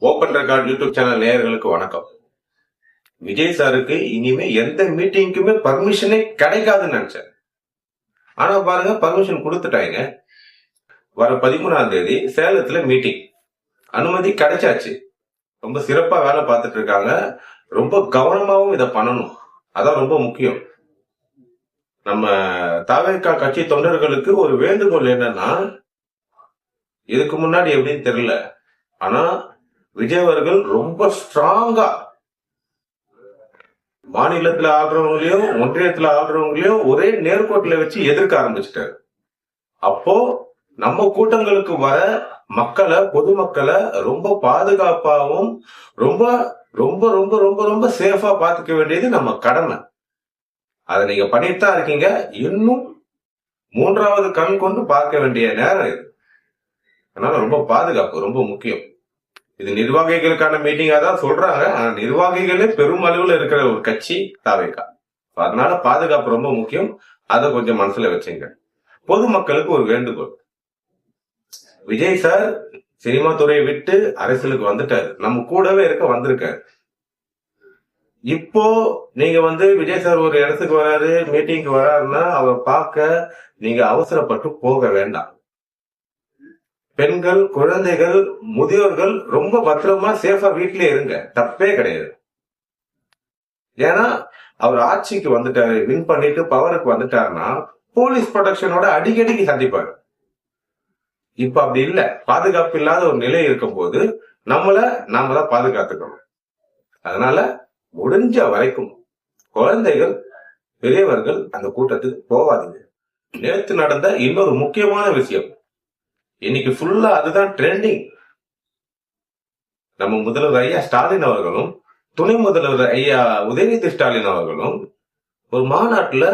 Open record YouTube channel நேயர்களுக்கு வணக்கம். விஜய் சாருக்கு இனிமே எந்த மீட்டிங்குமே பர்மிஷனே கிடைக்காதுன்னு நினைச்சேன். ஆனா பாருங்க, பர்மிஷன் கொடுத்துட்டாங்க. வர 13ஆம் தேதி சேலத்துல மீட்டிங் அனுமதி கிடைச்சாச்சு. ரொம்ப சிறப்பா வேலை பார்த்துட்டு இருக்காங்க. ரொம்ப கவனமாவும் இதை பண்ணணும். அதான் ரொம்ப முக்கியம். நம்ம தாவேகா கட்சி தொண்டர்களுக்கு ஒரு வேண்டுகோள் என்னன்னா, இதுக்கு முன்னாடி எப்படின்னு தெரியல, ஆனா விஜய் அவர்கள் ரொம்ப ஸ்ட்ராங்கா மாநிலத்துல ஆடுறவங்களையும் ஒன்றியத்துல ஆடுறவங்களையும் ஒரே நேர்கோட்டில வச்சு எதிர்க்க ஆரம்பிச்சிட்டாரு. அப்போ நம்ம கூட்டங்களுக்கு வர மக்களை, பொதுமக்களை ரொம்ப பாதுகாப்பாகவும் ரொம்ப ரொம்ப ரொம்ப ரொம்ப ரொம்ப சேஃபா பாத்துக்க வேண்டியது நம்ம கடமை. அதை நீங்க பண்ணிட்டு தான் இருக்கீங்க. இன்னும் 3வது கண் கொண்டு பார்க்க வேண்டிய நேரம் இது. அதனால ரொம்ப பாதுகாப்பு ரொம்ப முக்கியம். இது நிர்வாகிகளுக்கான மீட்டிங்கா தான் சொல்றாங்க. ஆனா நிர்வாகிகளே பெரும் அளவுல இருக்கிற ஒரு கட்சி தாவேகா. அதனால பாதுகாப்பு ரொம்ப முக்கியம். அதை கொஞ்சம் மனசுல வச்சுங்க. பொதுமக்களுக்கு ஒரு வேண்டுகோள், விஜய் சார் சினிமா துறையை விட்டு அரசியலுக்கு வந்துட்டாரு, நம்ம கூடவே இருக்க வந்திருக்காரு. இப்போ நீங்க விஜய் சார் ஒரு இடத்துக்கு வராரு, மீட்டிங்க்கு வராருன்னா அவர் பார்க்க நீங்க அவசரப்பட்டு போக வேண்டாம். பெண்கள், குழந்தைகள், முதியோர்கள் ரொம்ப பத்திரமா சேஃபா வீட்லயே இருங்க, தப்பே கிடையாது. ஏன்னா அவர் ஆட்சிக்கு வந்துட்டாரு, வின் பண்ணிட்டு பவருக்கு வந்துட்டாருன்னா போலீஸ் ப்ரொடெக்ஷனோட அடிக்கடிக்கு சந்திப்பாரு. இப்ப அப்படி இல்ல. பாதுகாப்பு இல்லாத ஒரு நிலை இருக்கும் போது நாம தான் பாதுகாத்துக்கணும். அதனால முடிஞ்ச வரைக்கும் குழந்தைகள், பெரியவர்கள் அந்த கூட்டத்துக்கு போவாதீங்க. நேற்று நடந்த இன்னொரு முக்கியமான விஷயம், இன்னைக்கு ஃபுல்லா அதுதான் ட்ரெண்டிங். நம்ம முதல்வர் ஐயா ஸ்டாலின் அவர்களும் துணை முதல்வர் ஐயா உதயநிதி ஸ்டாலின் அவர்களும் ஒரு மாநாட்டுல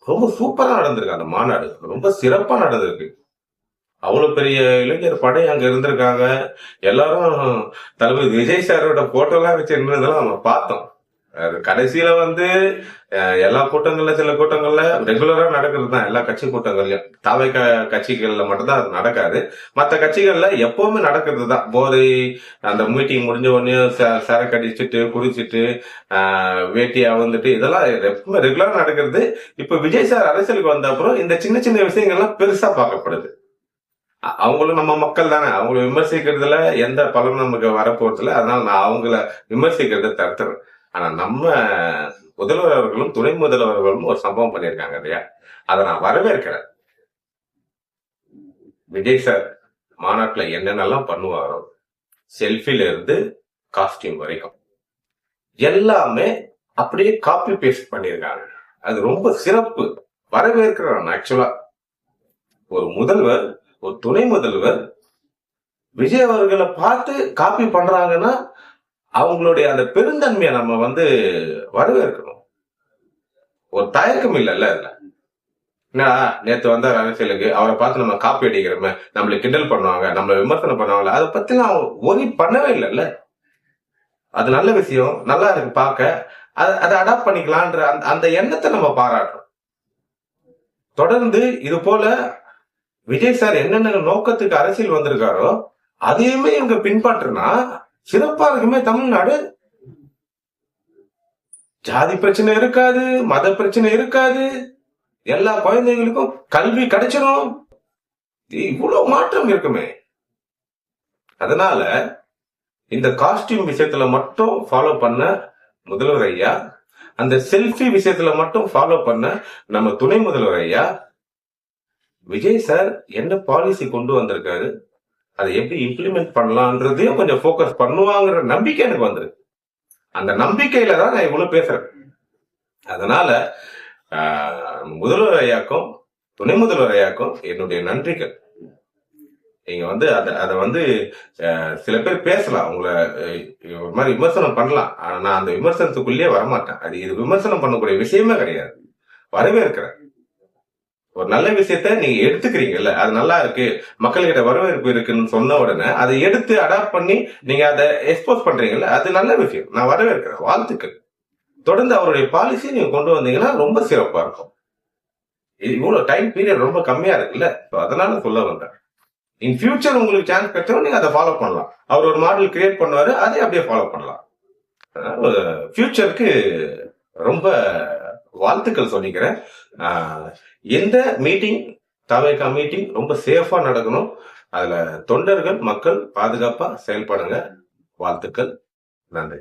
ரொம்ப சூப்பரா நடந்திருக்கு. அந்த மாநாடு ரொம்ப சிறப்பா நடந்திருக்கு. அவ்வளவு பெரிய இளைஞர் படை அங்க இருந்திருக்காங்க. எல்லாரும் தளபதி விஜய் சாரோட போட்டோ எல்லாம் வச்சு இருந்ததெல்லாம் நம்ம பார்த்தோம். கடைசியில எல்லா கூட்டங்கள்ல, சில கூட்டங்கள்ல ரெகுலரா நடக்கிறது தான், எல்லா கட்சி கூட்டங்கள்லயும். தாவேகா கட்சிகள்ல மட்டும்தான் அது நடக்காது. மற்ற கட்சிகள்ல எப்பவுமே நடக்கிறது தான். போதை அந்த மீட்டிங் முடிஞ்ச உடனே சரக்கு அடிச்சுட்டு குடிச்சிட்டு வேட்டியா இதெல்லாம் எப்பவுமே ரெகுலரா நடக்கிறது. இப்ப விஜய் சார் அரசியலுக்கு வந்த அப்புறம் இந்த சின்ன சின்ன விஷயங்கள்லாம் பெருசா பார்க்கப்படுது. அவங்களும் நம்ம மக்கள் தானே, அவங்கள விமர்சிக்கிறதுல எந்த பலனும் நமக்கு வரப்போறதுல. அதனால நான் அவங்கள விமர்சிக்கிறத தடுத்துறேன். ஆனா நம்ம முதல்வர் அவர்களும் துணை முதல்வர்களும் ஒரு சம்பவம் பண்ணியிருக்காங்க இல்லையா, அதை நான் வரவேற்கிறேன். விஜய் சார் மாநாட்டுல என்னென்னலாம் பண்ணுவாரோ, செல்ஃபில இருந்து காஸ்டியூம் வரைக்கும் எல்லாமே அப்படியே காப்பி பேஸ்ட் பண்ணியிருக்காங்க. அது ரொம்ப சிறப்பு, வரவேற்கிறேன். ஆக்சுவலா ஒரு முதல்வர், ஒரு துணை முதல்வர் விஜய் அவர்களை பார்த்து காப்பி பண்றாங்கன்னா அவங்களுடைய அந்த பெருந்தன்மையை நம்ம வரவேற்கணும். ஒரு தயக்கம் இல்லைல்ல இதுல. நேத்து வந்தார் அரசியலுக்கு, அவரை பார்த்து நம்ம காப்பி அடிக்கிறோமே, நம்மளை கிண்டல் பண்ணுவாங்க, நம்மளை விமர்சனம் பண்ணுவாங்க, அதை பத்தி நான் ஒரி பண்ணவே இல்லைல்ல. அது நல்ல விஷயம், நல்லா இருக்கு பார்க்க. அதை அடாப்ட் பண்ணிக்கலான்ற அந்த எண்ணத்தை நம்ம பாராட்டுறோம். தொடர்ந்து இது போல விஜய் சார் என்னென்ன நோக்கத்துக்கு அரசியல் வந்திருக்காரோ அதையுமே இவங்க பின்பற்றுனா சிறப்பா இருக்குமே தமிழ்நாடு. ஜாதி பிரச்சனை இருக்காது, மத பிரச்சனை இருக்காது, எல்லா குழந்தைகளுக்கும் கல்வி கிடைச்சிடும். இவ்வளவு மாற்றம் இருக்குமே. அதனால இந்த காஸ்டியூம் விஷயத்துல மட்டும் ஃபாலோ பண்ண முதல்வர் ஐயா, அந்த செல்ஃபி விஷயத்துல மட்டும் ஃபாலோ பண்ண நம்ம துணை முதல்வர் ஐயா, விஜய் சார் என்ன பாலிசி கொண்டு வந்திருக்காரு, அதை எப்படி இம்ப்ளிமெண்ட் பண்ணலான்றதையும் கொஞ்சம் போக்கஸ் பண்ணுவாங்கிற நம்பிக்கை எனக்கு வந்திருக்கு. அந்த நம்பிக்கையில தான் நான் இவ்வளவு பேசுறேன். அதனால முதல்வர் ஐயாக்கும் துணை முதல்வர் ஐயாக்கும் என்னுடைய நன்றிகள். நீங்க அதை சில பேர் பேசலாம், உங்களை ஒரு மாதிரி விமர்சனம் பண்ணலாம். ஆனா நான் அந்த விமர்சனத்துக்குள்ளேயே வரமாட்டேன். இது விமர்சனம் பண்ணக்கூடிய விஷயமே கிடையாது. வரவேற்கிறேன். ஒரு நல்ல விஷயத்த நீங்க எடுத்துக்கிறீங்கல்ல, அது நல்லா இருக்கு, மக்கள்கிட்ட வரவேற்பு இருக்குன்னு சொன்ன உடனே அதை எடுத்து அடாப்ட் பண்ணி நீங்க அதை எக்ஸ்போஸ் பண்றீங்கல்ல, அது நல்ல விஷயம். நான் வரவேற்கிறேன், வாழ்த்துக்கள். தொடர்ந்து அவருடைய பாலிசி நீங்க கொண்டு வந்தீங்கன்னா ரொம்ப சிறப்பா இருக்கும். இவ்வளவு டைம் பீரியட் ரொம்ப கம்மியா இருக்குல்ல, அதனால சொல்ல வந்தேன். இன் ஃபியூச்சர் உங்களுக்கு சான்ஸ் கிடைச்சா நீங்க அதை ஃபாலோ பண்ணலாம். அவர் ஒரு மாடல் கிரியேட் பண்ணுவாரு, அதை அப்படியே ஃபாலோ பண்ணலாம். ஃபியூச்சருக்கு ரொம்ப வாழ்த்துக்கள் சொல்லிக்கிறேன். எந்த மீட்டிங் தவேகா மீட்டிங் ரொம்ப சேஃபா நடக்கணும். அதுல தொண்டர்கள் மக்கள் பாதுகாப்பா செயல்படுங்க. வாழ்த்துக்கள். நன்றி.